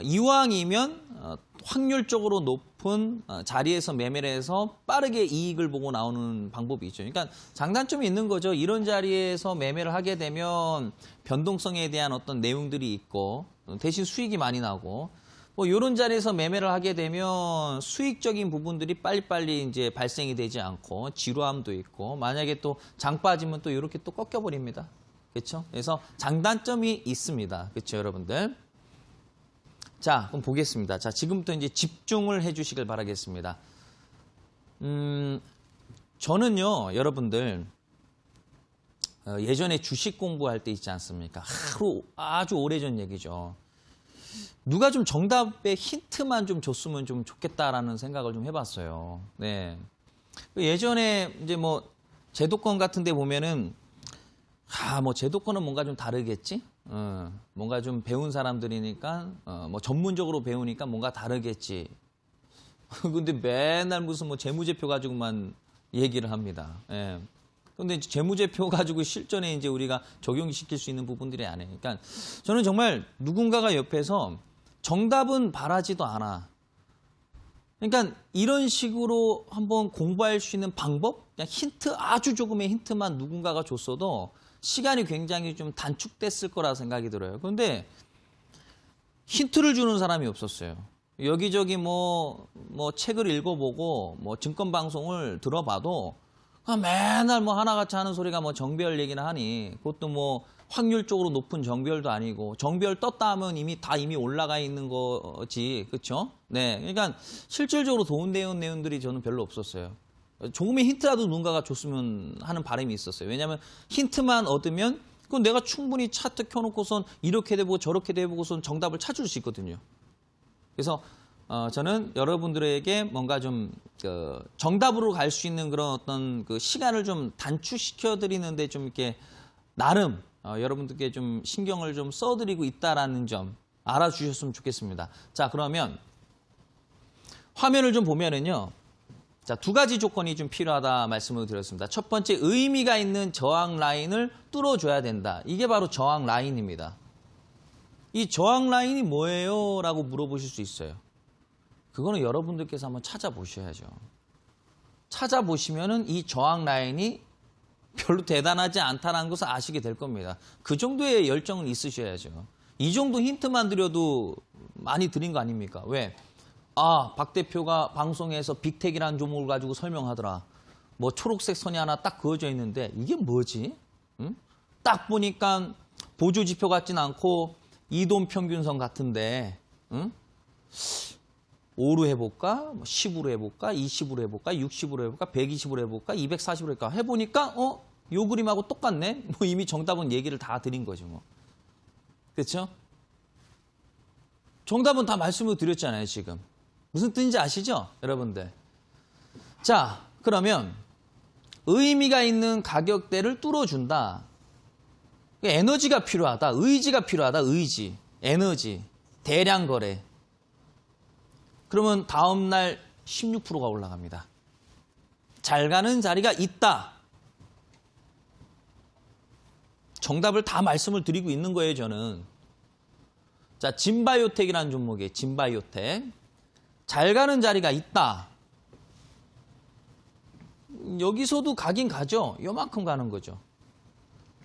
이왕이면 확률적으로 높은 자리에서 매매를 해서 빠르게 이익을 보고 나오는 방법이 있죠. 그러니까 장단점이 있는 거죠. 이런 자리에서 매매를 하게 되면 변동성에 대한 어떤 내용들이 있고 대신 수익이 많이 나고 뭐 이런 자리에서 매매를 하게 되면 수익적인 부분들이 빨리빨리 이제 발생이 되지 않고 지루함도 있고 만약에 또 장 빠지면 또 이렇게 또 꺾여버립니다. 그렇죠? 그래서 장단점이 있습니다. 그렇죠, 여러분들? 자, 그럼 보겠습니다. 자, 지금부터 이제 집중을 해주시길 바라겠습니다. 저는요, 여러분들, 예전에 주식 공부할 때 있지 않습니까? 아주 오래전 얘기죠. 누가 좀 정답의 힌트만 좀 줬으면 좀 좋겠다라는 생각을 좀 해봤어요. 네. 예전에 이제 뭐 제도권 같은 데 보면은 뭐 제도권은 뭔가 좀 다르겠지? 뭔가 좀 배운 사람들이니까 뭐 전문적으로 배우니까 뭔가 다르겠지. 근데 맨날 무슨 뭐 재무제표 가지고만 얘기를 합니다. 예. 근데 재무제표 가지고 실전에 이제 우리가 적용시킬 수 있는 부분들이 아니에요. 그러니까 저는 정말 누군가가 옆에서 정답은 바라지도 않아. 그러니까 이런 식으로 한번 공부할 수 있는 방법? 그냥 힌트, 아주 조금의 힌트만 누군가가 줬어도 시간이 굉장히 좀 단축됐을 거라 생각이 들어요. 그런데 힌트를 주는 사람이 없었어요. 여기저기 뭐 책을 읽어보고 뭐 증권방송을 들어봐도 맨날 뭐 하나같이 하는 소리가 뭐 정배열 얘기나 하니 그것도 뭐 확률적으로 높은 정배열도 아니고 정배열 떴다 하면 이미 올라가 있는 거지. 그렇죠? 네. 그러니까 실질적으로 도움되는 내용들이 저는 별로 없었어요. 조금의 힌트라도 누군가가 줬으면 하는 바람이 있었어요. 왜냐하면 힌트만 얻으면 그건 내가 충분히 차트 켜놓고선 이렇게 해보고 저렇게 해보고선 정답을 찾을 수 있거든요. 그래서 저는 여러분들에게 뭔가 좀 정답으로 갈 수 있는 그런 어떤 그 시간을 좀 단축시켜 드리는데 좀 이렇게 나름 여러분들께 좀 신경을 좀 써드리고 있다라는 점 알아주셨으면 좋겠습니다. 자, 그러면 화면을 좀 보면은요. 자, 두 가지 조건이 좀 필요하다 말씀을 드렸습니다. 첫 번째, 의미가 있는 저항 라인을 뚫어줘야 된다. 이게 바로 저항 라인입니다. 이 저항 라인이 뭐예요? 라고 물어보실 수 있어요. 그거는 여러분들께서 한번 찾아보셔야죠. 찾아보시면은 이 저항 라인이 별로 대단하지 않다는 것을 아시게 될 겁니다. 그 정도의 열정은 있으셔야죠. 이 정도 힌트만 드려도 많이 드린 거 아닙니까? 왜? 박 대표가 방송에서 빅텍이라는 종목을 가지고 설명하더라. 뭐 초록색 선이 하나 딱 그어져 있는데 이게 뭐지? 응? 딱 보니까 보조지표 같진 않고 이동평균선 같은데, 응? 5로 해볼까? 10으로 해볼까? 20으로 해볼까? 60으로 해볼까? 120으로 해볼까? 240으로 해볼까? 해보니까 요 그림하고 똑같네? 뭐 이미 정답은 얘기를 다 드린 거죠. 뭐. 그렇죠? 정답은 다 말씀을 드렸잖아요. 지금. 무슨 뜻인지 아시죠? 여러분들. 자, 그러면 의미가 있는 가격대를 뚫어준다. 에너지가 필요하다. 의지가 필요하다. 의지. 에너지. 대량 거래. 그러면 다음 날 16%가 올라갑니다. 잘 가는 자리가 있다. 정답을 다 말씀을 드리고 있는 거예요, 저는. 자, 진바이오텍이라는 종목이에요. 진바이오텍. 잘 가는 자리가 있다. 여기서도 가긴 가죠. 요만큼 가는 거죠.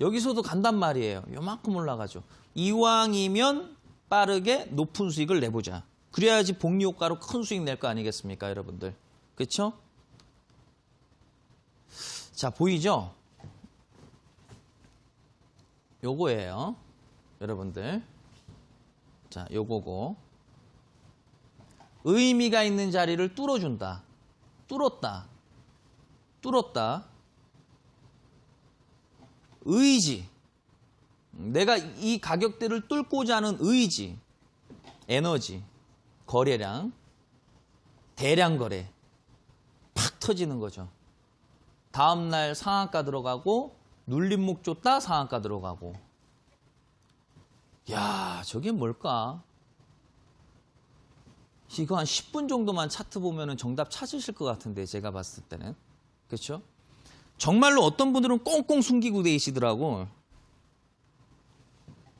여기서도 간단 말이에요. 요만큼 올라가죠. 이왕이면 빠르게 높은 수익을 내보자. 그래야지 복리 효과로 큰 수익 낼 거 아니겠습니까, 여러분들? 그렇죠? 자, 보이죠? 요거예요. 여러분들. 자, 요거고. 의미가 있는 자리를 뚫어준다. 뚫었다. 의지. 내가 이 가격대를 뚫고자 하는 의지. 에너지. 거래량. 대량 거래. 팍 터지는 거죠. 다음날 상한가 들어가고 눌림목 줬다 상한가 들어가고. 야, 저게 뭘까? 이거 한 10분 정도만 차트 보면은 정답 찾으실 것 같은데, 제가 봤을 때는. 그렇죠? 정말로 어떤 분들은 꽁꽁 숨기고 계시더라고.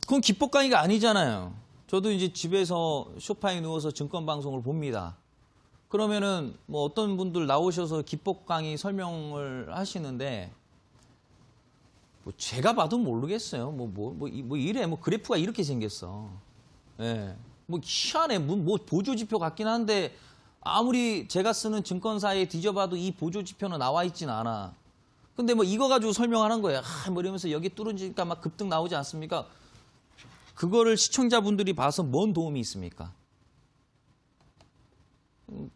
그건 기법 강의가 아니잖아요. 저도 이제 집에서 소파에 누워서 증권 방송을 봅니다. 그러면은 뭐 어떤 분들 나오셔서 기법 강의 설명을 하시는데 뭐 제가 봐도 모르겠어요. 뭐 이래 뭐 그래프가 이렇게 생겼어. 예. 뭐 희한해. 뭐 보조지표 같긴 한데 아무리 제가 쓰는 증권사에 뒤져봐도 이 보조지표는 나와 있진 않아. 근데 뭐 이거 가지고 설명하는 거예요. 뭐 이러면서 여기 뚫어지니까 막 급등 나오지 않습니까? 그거를 시청자분들이 봐서 뭔 도움이 있습니까?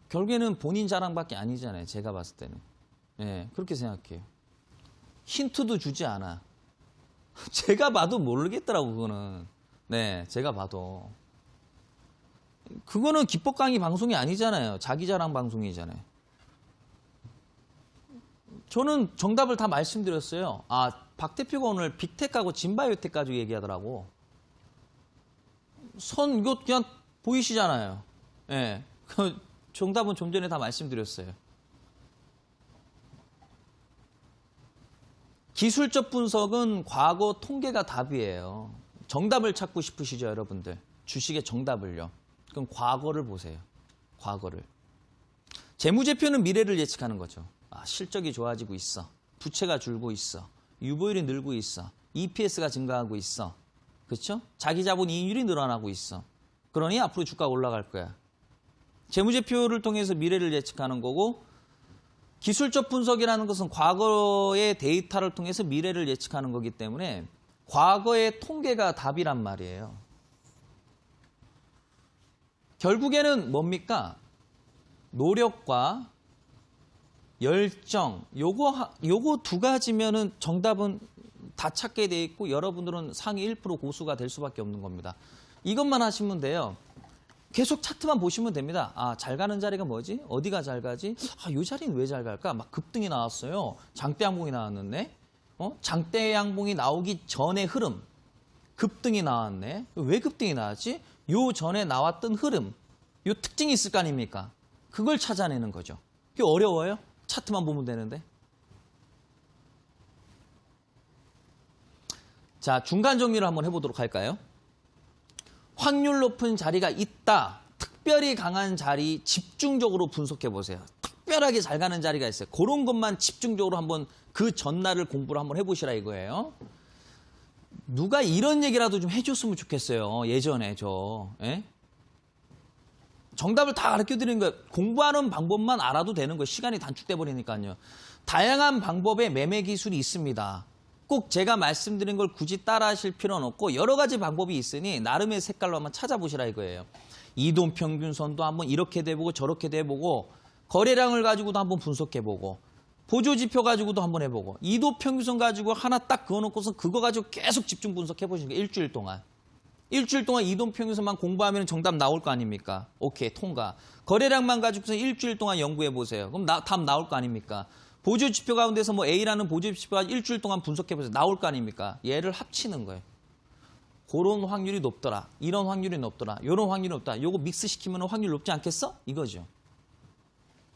결국에는 본인 자랑밖에 아니잖아요. 제가 봤을 때는. 예, 그렇게 생각해요. 힌트도 주지 않아. 제가 봐도 모르겠더라고, 그거는. 네, 제가 봐도. 그거는 기법 강의 방송이 아니잖아요. 자기 자랑 방송이잖아요. 저는 정답을 다 말씀드렸어요. 아, 박 대표가 오늘 빅텍하고 진바이오텍 가지고 얘기하더라고. 선 이거 그냥 보이시잖아요. 예. 그 정답은 좀 전에 다 말씀드렸어요. 기술적 분석은 과거 통계가 답이에요. 정답을 찾고 싶으시죠, 여러분들? 주식의 정답을요. 그럼 과거를 보세요. 과거를. 재무제표는 미래를 예측하는 거죠. 아, 실적이 좋아지고 있어. 부채가 줄고 있어. 유보율이 늘고 있어. EPS가 증가하고 있어. 그렇죠? 자기 자본 이익률이 늘어나고 있어. 그러니 앞으로 주가가 올라갈 거야. 재무제표를 통해서 미래를 예측하는 거고, 기술적 분석이라는 것은 과거의 데이터를 통해서 미래를 예측하는 거기 때문에 과거의 통계가 답이란 말이에요. 결국에는 뭡니까? 노력과 열정, 요거 두 가지면은 정답은 다 찾게 돼 있고 여러분들은 상위 1% 고수가 될 수밖에 없는 겁니다. 이것만 하시면 돼요. 계속 차트만 보시면 됩니다. 아, 잘 가는 자리가 뭐지? 어디가 잘 가지? 아, 이 자리는 왜 잘 갈까? 막 급등이 나왔어요. 장대 양봉이 나왔는데. 장대 양봉이 나오기 전의 흐름. 급등이 나왔네. 왜 급등이 나왔지? 요 전에 나왔던 흐름. 요 특징이 있을 거 아닙니까? 그걸 찾아내는 거죠. 그게 어려워요? 차트만 보면 되는데. 자, 중간 정리를 한번 해보도록 할까요? 확률 높은 자리가 있다. 특별히 강한 자리 집중적으로 분석해 보세요. 특별하게 잘 가는 자리가 있어요. 그런 것만 집중적으로 한번 그 전날을 공부를 한번 해보시라 이거예요. 누가 이런 얘기라도 좀 해줬으면 좋겠어요. 예전에 예? 정답을 다 가르쳐드리는 거예요. 공부하는 방법만 알아도 되는 거예요. 시간이 단축돼 버리니까요. 다양한 방법의 매매 기술이 있습니다. 꼭 제가 말씀드린 걸 굳이 따라 하실 필요는 없고 여러 가지 방법이 있으니 나름의 색깔로 한번 찾아보시라 이거예요. 이동평균선도 한번 이렇게 돼보고 저렇게 돼보고 거래량을 가지고도 한번 분석해보고 보조지표 가지고도 한번 해보고 이동평균선 가지고 하나 딱 그어놓고서 그거 가지고 계속 집중 분석해보시는 거예요. 일주일 동안. 일주일 동안 이동평균선만 공부하면 정답 나올 거 아닙니까? 오케이, 통과. 거래량만 가지고서 일주일 동안 연구해보세요. 그럼 답 나올 거 아닙니까? 보조지표 가운데서 뭐 A라는 보조지표가 일주일 동안 분석해보세요. 나올 거 아닙니까? 얘를 합치는 거예요. 그런 확률이 높더라. 이런 확률이 높더라. 이런 확률이 높다. 요거 믹스시키면 확률 높지 않겠어? 이거죠.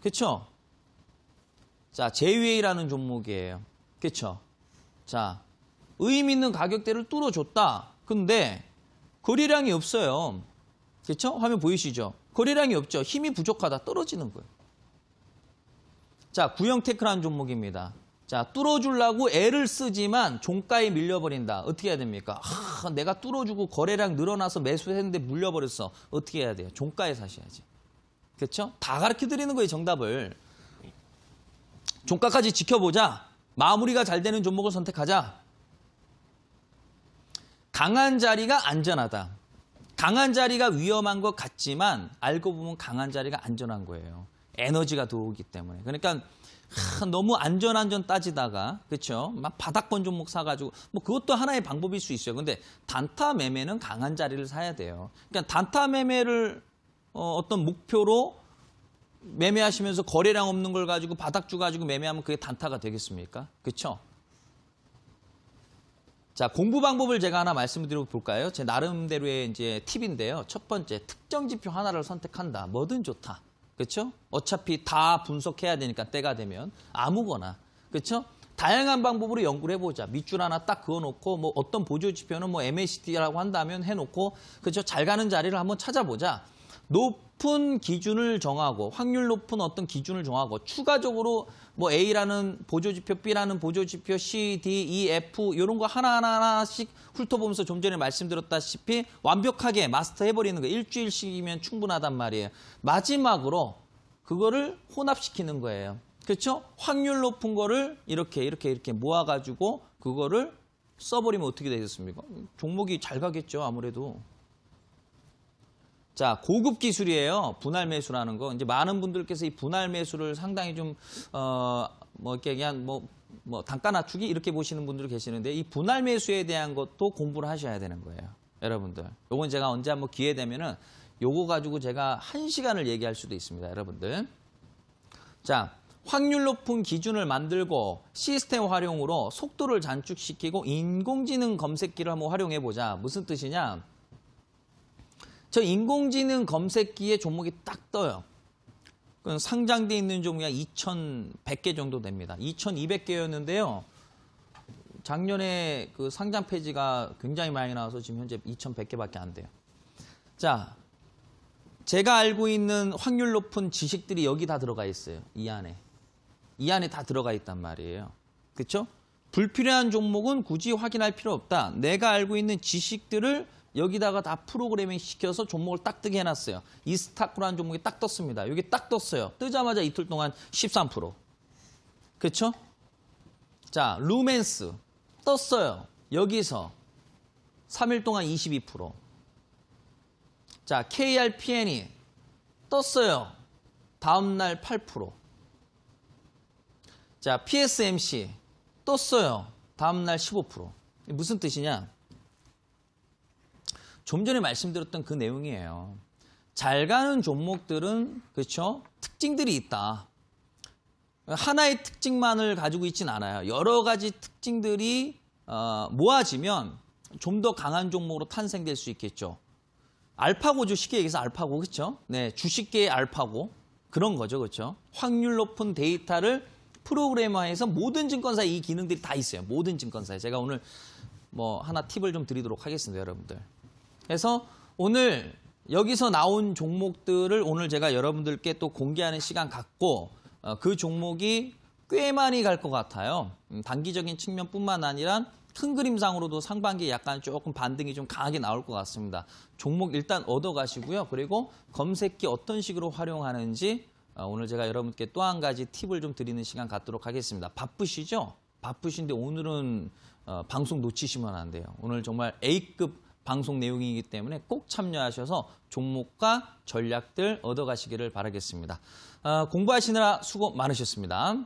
그렇죠? 자, JUA라는 종목이에요. 그렇죠? 자, 의미 있는 가격대를 뚫어줬다. 근데 거래량이 없어요. 그렇죠? 화면 보이시죠? 거래량이 없죠. 힘이 부족하다. 떨어지는 거예요. 자, 구형테크라는 종목입니다. 자, 뚫어주려고 애를 쓰지만 종가에 밀려버린다. 어떻게 해야 됩니까? 내가 뚫어주고 거래량 늘어나서 매수했는데 물려버렸어. 어떻게 해야 돼요? 종가에 사셔야지. 그렇죠? 다 가르쳐드리는 거예요, 정답을. 종가까지 지켜보자. 마무리가 잘 되는 종목을 선택하자. 강한 자리가 안전하다. 강한 자리가 위험한 것 같지만 알고 보면 강한 자리가 안전한 거예요. 에너지가 들어오기 때문에. 그러니까 너무 안전 따지다가 그렇죠? 막 바닥권 종목 사가지고 뭐 그것도 하나의 방법일 수 있어요. 근데 단타 매매는 강한 자리를 사야 돼요. 그러니까 단타 매매를 어떤 목표로 매매하시면서 거래량 없는 걸 가지고 바닥주 가지고 매매하면 그게 단타가 되겠습니까? 그렇죠? 자, 공부 방법을 제가 하나 말씀드려 볼까요? 제 나름대로의 이제 팁인데요. 첫 번째, 특정 지표 하나를 선택한다. 뭐든 좋다. 그렇죠? 어차피 다 분석해야 되니까 때가 되면 아무거나. 그렇죠? 다양한 방법으로 연구를 해보자. 밑줄 하나 딱 그어놓고 뭐 어떤 보조 지표는 뭐 MACD라고 한다면 해놓고 그렇죠? 잘 가는 자리를 한번 찾아보자. 높은 기준을 정하고 확률 높은 어떤 기준을 정하고 추가적으로 뭐 A라는 보조지표, B라는 보조지표, C, D, E, F 이런 거 하나하나씩 훑어보면서 좀 전에 말씀드렸다시피 완벽하게 마스터해버리는 거 일주일씩이면 충분하단 말이에요. 마지막으로 그거를 혼합시키는 거예요. 그렇죠? 확률 높은 거를 이렇게 모아가지고 그거를 써버리면 어떻게 되겠습니까? 종목이 잘 가겠죠, 아무래도. 자, 고급 기술이에요. 분할 매수라는 거. 이제 많은 분들께서 이 분할 매수를 상당히 좀, 이렇게 그냥 단가 낮추기 이렇게 보시는 분들 계시는데 이 분할 매수에 대한 것도 공부를 하셔야 되는 거예요. 여러분들. 요건 제가 언제 한번 기회 되면은 요거 가지고 제가 1시간을 얘기할 수도 있습니다, 여러분들. 자, 확률 높은 기준을 만들고 시스템 활용으로 속도를 단축시키고 인공지능 검색기를 한번 활용해 보자. 무슨 뜻이냐? 저 인공지능 검색기에 종목이 딱 떠요. 상장돼 있는 종목이 2,100개 정도 됩니다. 2,200개였는데요. 작년에 그 상장 폐지가 굉장히 많이 나와서 지금 현재 2,100개밖에 안 돼요. 자, 제가 알고 있는 확률 높은 지식들이 여기 다 들어가 있어요. 이 안에 다 들어가 있단 말이에요. 그렇죠? 불필요한 종목은 굳이 확인할 필요 없다. 내가 알고 있는 지식들을 여기다가 다 프로그래밍 시켜서 종목을 딱 뜨게 해놨어요. 이스타크라는 종목이 딱 떴습니다. 여기 딱 떴어요. 뜨자마자 이틀 동안 13%. 그렇죠? 자, 루멘스 떴어요. 여기서 3일 동안 22%. 자, KRPN이 떴어요. 다음 날 8%. 자, PSMC 떴어요. 다음 날 15%. 무슨 뜻이냐? 좀 전에 말씀드렸던 그 내용이에요. 잘 가는 종목들은 그렇죠? 특징들이 있다. 하나의 특징만을 가지고 있진 않아요. 여러 가지 특징들이 모아지면 좀 더 강한 종목으로 탄생될 수 있겠죠. 알파고죠. 쉽게 얘기해서 알파고, 그렇죠? 네, 주식계의 알파고 그런 거죠, 그렇죠? 확률 높은 데이터를 프로그래머에서 모든 증권사에 이 기능들이 다 있어요. 모든 증권사에. 제가 오늘 뭐 하나 팁을 좀 드리도록 하겠습니다, 여러분들. 그래서 오늘 여기서 나온 종목들을 오늘 제가 여러분들께 또 공개하는 시간 갖고 그 종목이 꽤 많이 갈 것 같아요. 단기적인 측면뿐만 아니라 큰 그림상으로도 상반기에 약간 조금 반등이 좀 강하게 나올 것 같습니다. 종목 일단 얻어가시고요. 그리고 검색기 어떤 식으로 활용하는지 오늘 제가 여러분께 또 한 가지 팁을 좀 드리는 시간 갖도록 하겠습니다. 바쁘시죠? 바쁘신데 오늘은 방송 놓치시면 안 돼요. 오늘 정말 A급 방송 내용이기 때문에 꼭 참여하셔서 종목과 전략들 얻어가시기를 바라겠습니다. 공부하시느라 수고 많으셨습니다.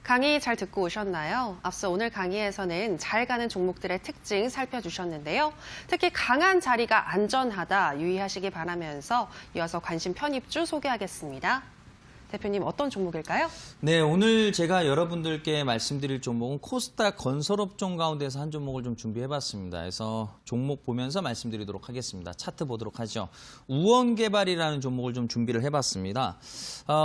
강의 잘 듣고 오셨나요? 앞서 오늘 강의에서는 잘 가는 종목들의 특징 살펴주셨는데요. 특히 강한 자리가 안전하다 유의하시기 바라면서 이어서 관심 편입주 소개하겠습니다. 대표님 어떤 종목일까요? 네, 오늘 제가 여러분들께 말씀드릴 종목은 코스닥 건설업종 가운데서 한 종목을 좀 준비해봤습니다. 그래서 종목 보면서 말씀드리도록 하겠습니다. 차트 보도록 하죠. 우원개발이라는 종목을 좀 준비를 해봤습니다.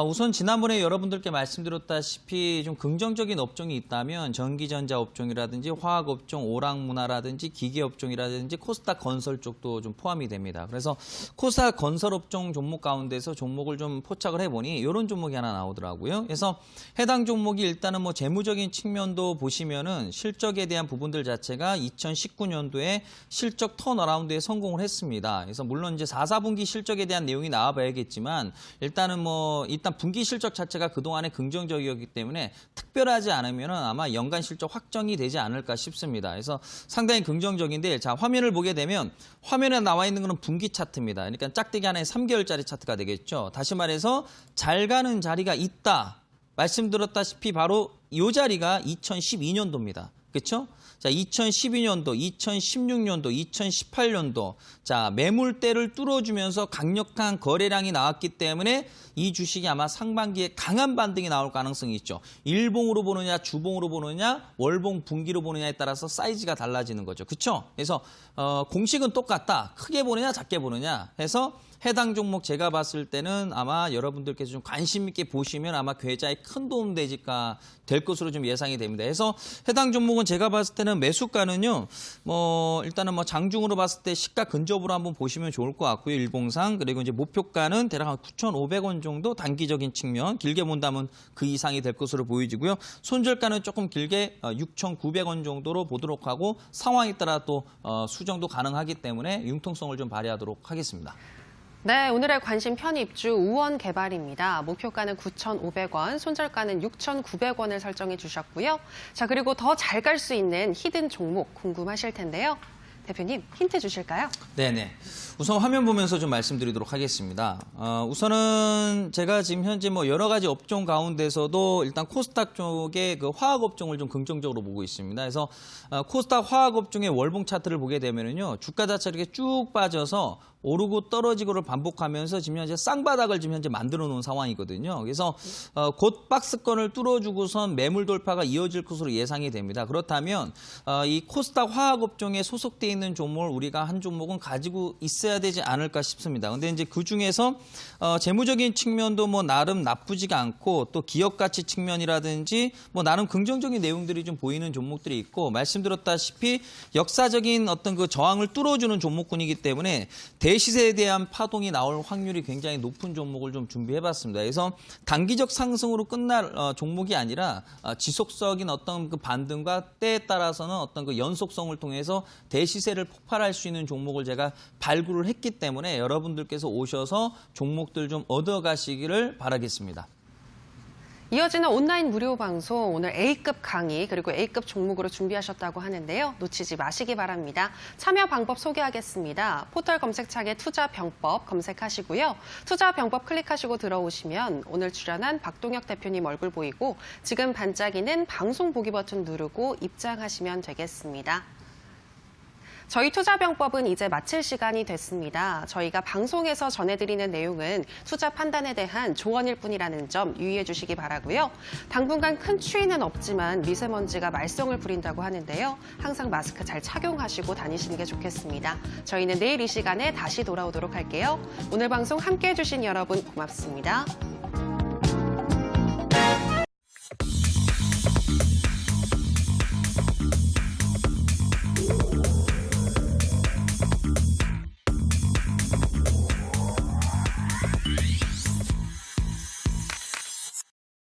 우선 지난번에 여러분들께 말씀드렸다시피 좀 긍정적인 업종이 있다면 전기전자 업종이라든지 화학업종, 오락문화라든지 기계업종이라든지 코스닥 건설 쪽도 좀 포함이 됩니다. 그래서 코스닥 건설업종 종목 가운데서 종목을 좀 포착을 해보니 이런 종목이 하나 나오더라고요. 그래서 해당 종목이 일단은 뭐 재무적인 측면도 보시면은 실적에 대한 부분들 자체가 2019년도에 실적 턴어라운드에 성공을 했습니다. 그래서 물론 이제 4, 4분기 실적에 대한 내용이 나와봐야겠지만 일단은 뭐 일단 분기 실적 자체가 그동안에 긍정적이었기 때문에 특별하지 않으면은 아마 연간 실적 확정이 되지 않을까 싶습니다. 그래서 상당히 긍정적인데 자, 화면을 보게 되면 화면에 나와 있는 것은 분기 차트입니다. 그러니까 짝대기 하나에 3개월짜리 차트가 되겠죠. 다시 말해서 잘 가는 자리가 있다. 말씀드렸다시피 바로 이 자리가 2012년도입니다. 그렇죠? 자, 2012년도, 2016년도, 2018년도 자, 매물대를 뚫어주면서 강력한 거래량이 나왔기 때문에 이 주식이 아마 상반기에 강한 반등이 나올 가능성이 있죠. 일봉으로 보느냐, 주봉으로 보느냐, 월봉, 분기로 보느냐에 따라서 사이즈가 달라지는 거죠. 그렇죠? 그래서 공식은 똑같다. 크게 보느냐, 작게 보느냐 해서 해당 종목 제가 봤을 때는 아마 여러분들께서 좀 관심 있게 보시면 아마 계좌에 큰 도움 될 것으로 좀 예상이 됩니다. 그래서 해당 종목은 제가 봤을 때는 매수가는요, 일단은 장중으로 봤을 때 시가 근접으로 한번 보시면 좋을 것 같고요. 일봉상. 그리고 이제 목표가는 대략 한 9,500원 정도 단기적인 측면, 길게 본다면 그 이상이 될 것으로 보여지고요. 손절가는 조금 길게 6,900원 정도로 보도록 하고 상황에 따라 또 수정도 가능하기 때문에 융통성을 좀 발휘하도록 하겠습니다. 네, 오늘의 관심 편입주 우원개발입니다. 목표가는 9,500원, 손절가는 6,900원을 설정해 주셨고요. 자, 그리고 더 잘 갈 수 있는 히든 종목 궁금하실 텐데요. 대표님, 힌트 주실까요? 네네. 우선 화면 보면서 좀 말씀드리도록 하겠습니다. 우선은 제가 지금 현재 여러 가지 업종 가운데서도 일단 코스닥 쪽의 그 화학 업종을 좀 긍정적으로 보고 있습니다. 그래서 코스닥 화학 업종의 월봉 차트를 보게 되면은요, 주가 자체가 이렇게 쭉 빠져서 오르고 떨어지고를 반복하면서 지금 현재 쌍바닥을 지금 현재 만들어 놓은 상황이거든요. 그래서 곧 박스권을 뚫어주고선 매물 돌파가 이어질 것으로 예상이 됩니다. 그렇다면 이 코스닥 화학 업종에 소속돼 있는 종목을 우리가 한 종목은 가지고 있어야 되지 않을까 싶습니다. 근데 이제 그 중에서 재무적인 측면도 나름 나쁘지가 않고 또 기업 가치 측면이라든지 나름 긍정적인 내용들이 좀 보이는 종목들이 있고, 말씀드렸다시피 역사적인 어떤 그 저항을 뚫어주는 종목군이기 때문에 대시세에 대한 파동이 나올 확률이 굉장히 높은 종목을 좀 준비해봤습니다. 그래서 단기적 상승으로 끝날 종목이 아니라 지속적인 어떤 그 반등과 때에 따라서는 어떤 그 연속성을 통해서 대시세를 폭발할 수 있는 종목을 제가 발굴을 했기 때문에 여러분들께서 오셔서 종목들 좀 얻어가시기를 바라겠습니다. 이어지는 온라인 무료 방송, 오늘 A급 강의 그리고 A급 종목으로 준비하셨다고 하는데요. 놓치지 마시기 바랍니다. 참여 방법 소개하겠습니다. 포털 검색창에 투자병법 검색하시고요. 투자병법 클릭하시고 들어오시면 오늘 출연한 박동혁 대표님 얼굴 보이고 지금 반짝이는 방송 보기 버튼 누르고 입장하시면 되겠습니다. 저희 투자병법은 이제 마칠 시간이 됐습니다. 저희가 방송에서 전해드리는 내용은 투자 판단에 대한 조언일 뿐이라는 점 유의해 주시기 바라고요. 당분간 큰 추위는 없지만 미세먼지가 말썽을 부린다고 하는데요. 항상 마스크 잘 착용하시고 다니시는 게 좋겠습니다. 저희는 내일 이 시간에 다시 돌아오도록 할게요. 오늘 방송 함께해 주신 여러분 고맙습니다.